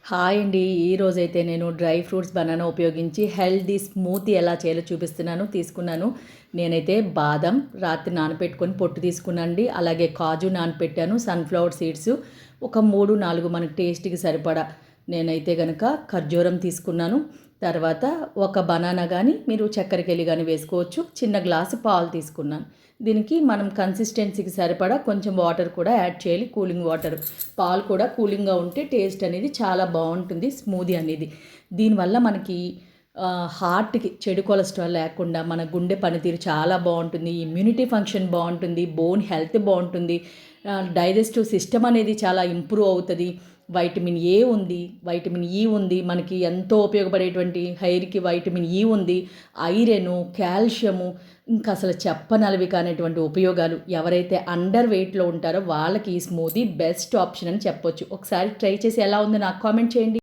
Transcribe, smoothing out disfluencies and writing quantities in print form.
Hi అండి. ఈరోజైతే నేను డ్రై ఫ్రూట్స్ బనానా ఉపయోగించి హెల్దీ స్మూతీ ఎలా చేయాలో తీసుకున్నాను. నేనైతే బాదం రాత్రి నానపెట్టుకొని పొట్టు తీసుకున్నానండి. అలాగే కాజు నానపెట్టాను, సన్ఫ్లవర్ సీడ్స్ ఒక 3, 4 మనకి టేస్ట్‌కి సరిపడా. నేనైతే గనక ఖర్జూరం తీసుకున్నాను. తర్వాత ఒక బనానా గానీ, మీరు చక్కెరకేళి గానీ వేసుకోవచ్చు. చిన్న గ్లాసు పాలు తీసుకున్నాను. దీనికి మనం కన్సిస్టెన్సీకి సరిపడా కొంచెం వాటర్ కూడా యాడ్ చేయాలి, కూలింగ్ వాటర్. పాలు కూడా కూలింగ్గా ఉంటే టేస్ట్ అనేది చాలా బాగుంటుంది స్మూదీ అనేది. దీనివల్ల మనకి హార్ట్కి చెడు కొలెస్ట్రాల్ లేకుండా మన గుండె పనితీరు చాలా బాగుంటుంది, ఇమ్యూనిటీ ఫంక్షన్ బాగుంటుంది, బోన్ హెల్త్ బాగుంటుంది, డైజెస్టివ్ సిస్టమ్ అనేది చాలా ఇంప్రూవ్ అవుతుంది. వైటమిన్ ఏ ఉంది, వైటమిన్ ఈ ఉంది, మనకి ఎంతో ఉపయోగపడేటువంటి హెయిర్కి వైటమిన్ ఈ ఉంది, ఐరను, కాల్షియము, ఇంకా అసలు చెప్పనలవి కానటువంటి ఉపయోగాలు. ఎవరైతే అండర్ వెయిట్లో ఉంటారో వాళ్ళకి ఈ స్మూదీ బెస్ట్ ఆప్షన్ అని చెప్పొచ్చు. ఒకసారి ట్రై చేసి ఎలా ఉందో నాకు కామెంట్ చేయండి.